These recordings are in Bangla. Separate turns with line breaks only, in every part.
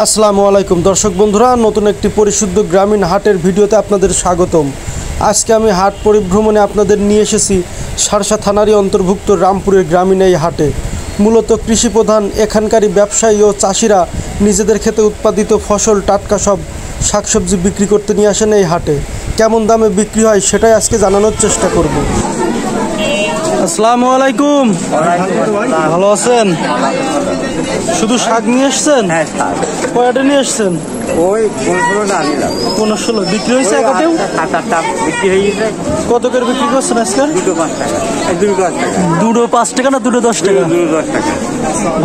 আসসালামু আলাইকুম দর্শক বন্ধুরা, নতুন একটি পরিশুদ্ধ গ্রামীণ হাটের ভিডিওতে আপনাদের স্বাগতম। আজকে আমি হাট পরিভ্রমণে আপনাদের নিয়ে এসেছি সারসা থানারই অন্তর্ভুক্ত রামপুরের গ্রামীণ এই হাটে। মূলত কৃষিপ্রধান এখানকারই ব্যবসায়ী ও চাষিরা নিজেদের ক্ষেতে উৎপাদিত ফসল, টাটকা সব শাকসবজি বিক্রি করতে নিয়ে আসেন এই হাটে। কেমন দামে বিক্রি হয় সেটাই আজকে জানানোর চেষ্টা করব। আসসালামু আলাইকুম, ভালো আছেন? শুধু শাক নিয়ে এসছেন? কয়টা নিয়ে এসছেন?
ওই
15-16 বিক্রি হয়েছে একাতেও?
বিক্রি হয়ে গেছে।
কত করে বিক্রি করছেন আজকে?
2-5 টাকা।
2-5 টাকা না 2-10 টাকা?
2-10 টাকা।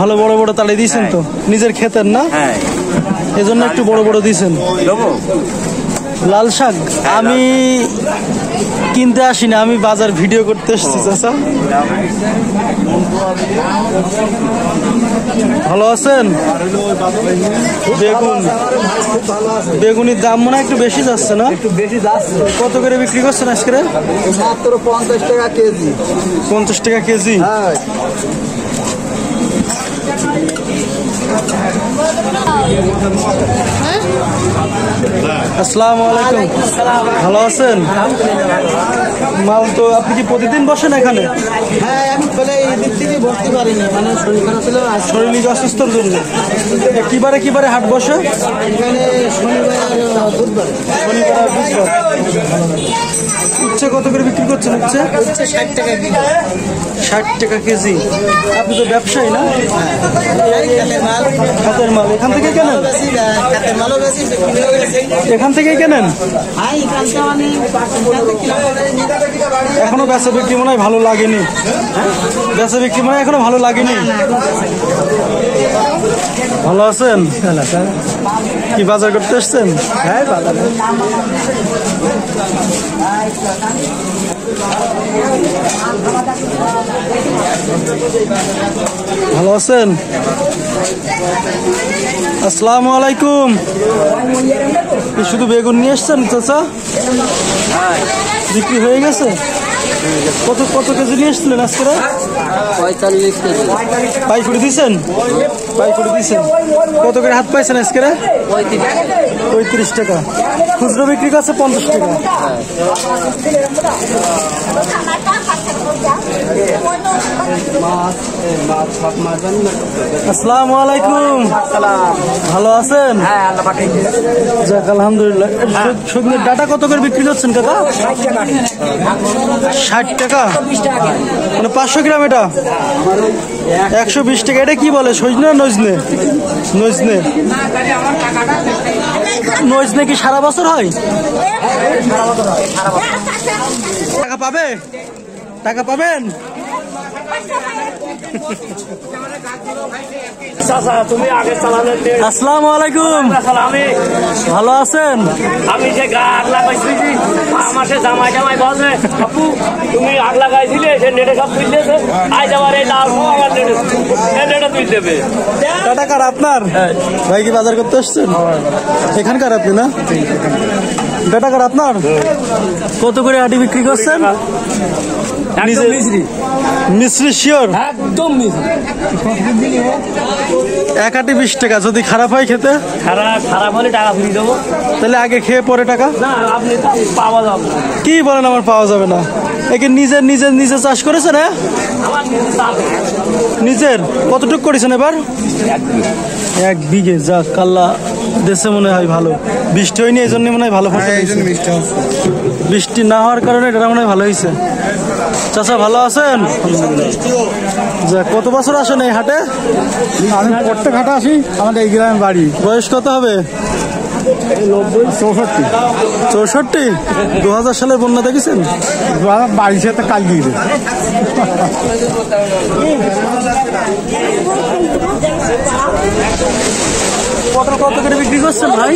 ভালো বড় বড় তালে দিয়েছেন তো? নিজের ক্ষেতের না?
হ্যাঁ,
এজন্য একটু বড় বড় দিয়েছেন। লাল শাক আমি কিনতে আসি না, আমি বাজার ভিডিও করতে এসেছি। চাচা ভালো আছেন? বেগুনির দাম মনে হয় একটু বেশি যাচ্ছে না?
একটু বেশি যাচ্ছে।
কত করে বিক্রি করছেন আজকে?
মাত্র 50 টাকা কেজি।
50 টাকা কেজি?
হ্যাঁ।
আসসালামু আলাইকুম, ভালো আছেন? মাল তো আপনি কি প্রতিদিন বসেন এখানে?
হ্যাঁ, আমি বসতে পারিনি, মানে শরীর খারাপ ছিল।
শরীর অসুস্থর জন্য। কিবারে কিবারে হাট বসে?
এখানে শনিবার আর বুধবার।
শনিবার আর বুধবার। উচ্ছে কত করে বিক্রি করছেন? উচ্ছে
60 টাকা কেজি।
60 টাকা কেজি। আপনি তো ব্যবসায়ী না? হাতের মাল এখান থেকে কেনেন? এখান থেকেই কেনেন? এখনো বেচা বিক্রি মনে হয় ভালো লাগেনি। বেচা বিক্রি মনে হয় এখনো ভালো লাগেনি। ভালো আছেন? কি বাজার করতে এসছেন?
হ্যাঁ, বাজার।
ভালো আছেন? আসসালামু আলাইকুম। শুধু বেগুন নিয়ে এসছেন চাচা? বিক্রি হয়ে গেছে? কত কত কেজি নিয়ে এসছিলেন আজকে?
45 কেজি।
পাইকুড়ি দিয়েছেন? পাইকুড়ি দিয়েছেন। কত করে হাত পাইছেন আজকে? 35 টাকা। খুচরো বিক্রি করছে 50 টাকা। আসসালামু আলাইকুম, ভালো আছেন? যাক আলহামদুলিল্লাহ। সবজির ডাটা কত করে বিক্রি করছেন কাকা? 60 টাকা, মানে 500 গ্রাম। এটা 120 টাকা। এটা কি বলে, সজনে না নজনে? নজনে। নজনে কি সারা বছর হয়? টাকা পাবে? টাকা পাবেন?
তুমি আগে চালালে।
আসসালামু আলাইকুম, ভালো আছেন?
আমি যে আগ লাগাইছি আমার সে জামাই জামাই বলছে আপু তুমি আগ লাগাইছিলে সে নেটে সব তুল দিয়েছে। আজ আবার এই লাল আমার নেটে তুল দেবে।
টাটা কার আপনার? ভাই কি বাজার করতে আসছেন? এখানকার আপনি না? ডাটা কার আপনার? কত করে আটি বিক্রি করছেন? মিশ্রি শিওর?
একদম
এক আটি 20 টাকা। যদি খারাপ হয় খেতে?
খারাপ হলে টাকা ফিরিয়ে দেবো।
তাহলে আগে খেয়ে পরে টাকা?
না, আপনি পাওয়া যাবে।
কি বলেন, আমার পাওয়া যাবে না? একে নিজে চাষ করেছেন? হ্যাঁ, নিজের। কতটুকু করেছেন এবার? 1 বিঘে। যাক, কাল্লা দেশে মনে হয় ভালো। বৃষ্টি হয়নি, এই জন্য মনে হয় ভালো ফসল হয়েছে। বৃষ্টি না হওয়ার কারণে এটা মনে হয় ভালো হয়েছে। চাচা ভালো আছেন? যাক, কত বছর আসেন এই হাটে?
আমি প্রত্যেক হাটে আসি, আমাদের এই গ্রামের বাড়ি।
বয়স কত হবে? 64। 2000 সালের বন্যা দেখেছেন?
বাড়ির সাথে কাল দিয়ে দেবে।
পটল কত করে বিক্রি করছেন ভাই?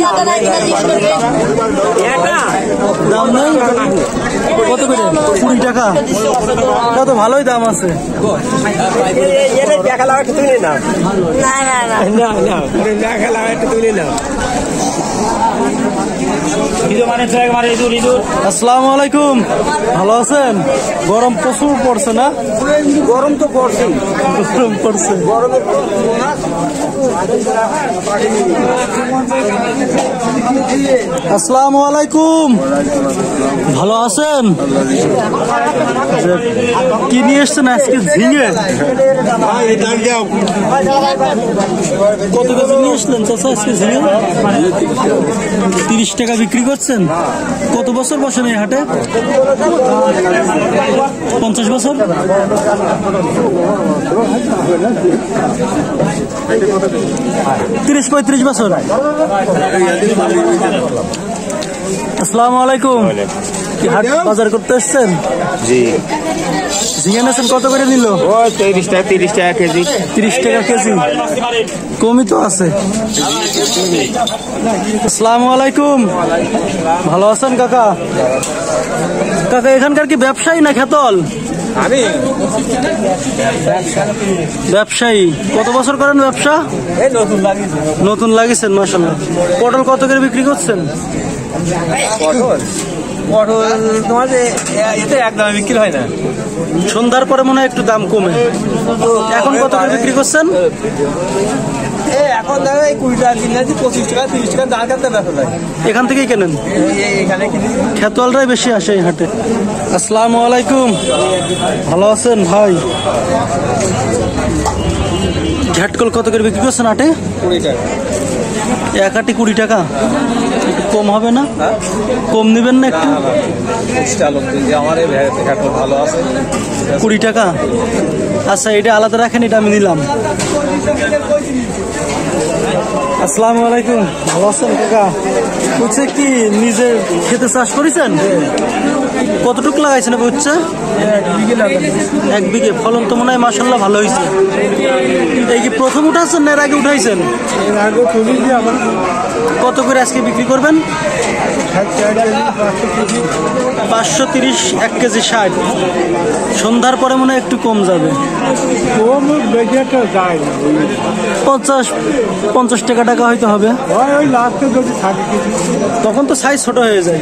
দাম নেই? কত করে? 20 টাকা। এটা তো ভালোই দাম আছে। আসসালামু আলাইকুম, ভালো আছেন? গরম প্রচুর পড়ছে না?
গরম তো পড়ছে,
গরম পড়ছে। আসসালামু আলাইকুম, ভালো আছেন? কি নিয়ে এসছেন আজকে? ঝিঙে। কত কেজি নিয়ে এসলেন চাচা আজকে ঝিঙে? 30 টাকা বিক্রি করছেন। কত বছর বসেন এই হাটে? 50 বছর। তিরিশ 35 বছর। আসসালামু আলাইকুম, কি হাট বাজার করতে এসছেন?
জি,
ঝিঙে নেছেন কত করে নিল?
ও 30 টাকা কেজি।
30 টাকা কেজি, কমই তো আছে। আসসালামু আলাইকুম, ভালো আছেন কাকা? কাকা এখানকার কি ব্যবসায়ী না খেতল?
আমি
ব্যবসায়ী। কত বছর করেন ব্যবসা?
এই নতুন লাগিয়েছি।
নতুন লাগিয়েছেন, মাশাআল্লাহ। পটল কত করে বিক্রি করছেন?
পটল তোমার এতে একদম বিক্রি হয় না।
সন্ধ্যার পরে মনে হয় একটু দাম কমে। এখন কত করে বিক্রি করছেন?
এখন দেখো এই 20 টাকা কিনেছি, 25 টাকা 30 টাকা দাম কাটতে ব্যথা লাগে।
এখান থেকেই কেনেন?
এখানে কিনেছি।
খেতোয়ালরাই বেশি আসে এই হাটে। আসসালামু আলাইকুম, ভালো আছেন ভাই? ঝাটকল কত করে বিক্রি করছেন হাটে?
20 টাকা।
এক আটি 20 টাকা, একটু কম হবে না? কম নেবেন না একটু?
আমার এই ভ্যাটটা ভালো আছে।
20 টাকা। আচ্ছা, এটা আলাদা রাখেন, এটা আমি নিলাম। আসসালামু আলাইকুম, ভালো আছেন কাকা? হচ্ছে কি নিজের খেতে চাষ করেছেন? কতটুকু লাগাইছেন হচ্ছে? 1 বিঘে। ফলন তো মনে হয় মাশাআল্লাহ ভালো হয়েছে। এই কি প্রথম উঠাচ্ছেন না এর আগে উঠাইছেন? কত করে আজকে বিক্রি করবেন? 530 1 কেজি 60। সন্ধ্যার পরে মনে হয় একটু কম যাবে। 50 টাকা হয়তো হবে। তখন তো সাইজ ছোট হয়ে যায়।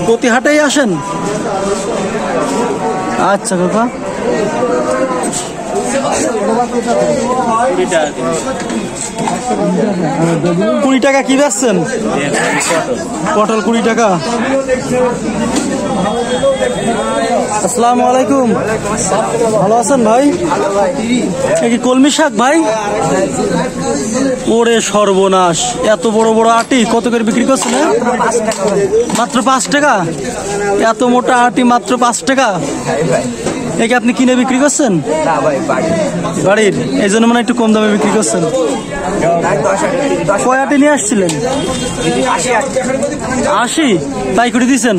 প্রতি হাটেই আসেন? আচ্ছা কাকা। 20 টাকা কি বেচছেন? পটল 20 টাকা। আসসালামু আলাইকুম, ভালো আছেন ভাই? এ কি কলমি শাক ভাই? ওরে সর্বনাশ, এত বড় বড় আটি কত করে বিক্রি করছেন? মাত্র 5 টাকা। এত মোটা আটি মাত্র 5 টাকা। একে আপনি কিনে বিক্রি করছেন? বাড়ির, এই জন্য মানে একটু কম দামে বিক্রি করছেন। কয় আটি নিয়ে আসছিলেন? 80। তাই করে দিয়েছেন?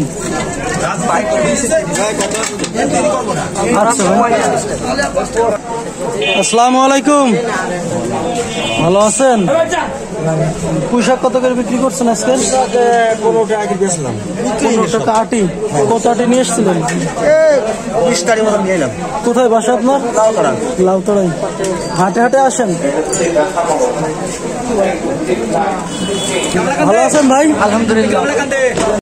আচ্ছা ভাই। আসসালামু আলাইকুম, ভালো আছেন? পুঁইশাক কত করে বিক্রি করছেন আজকে?
15 টাকা কি বেচলাম।
15 টাকা আটি। কত আটি নিয়ে এসেছিলেন?
20 টাকার মতো নিয়ে এলাম।
কোথায় বাসা আপনার? লাউতরাই। হাটে হাটে আসেন? ভালো আছেন ভাই?
আলহামদুলিল্লাহ।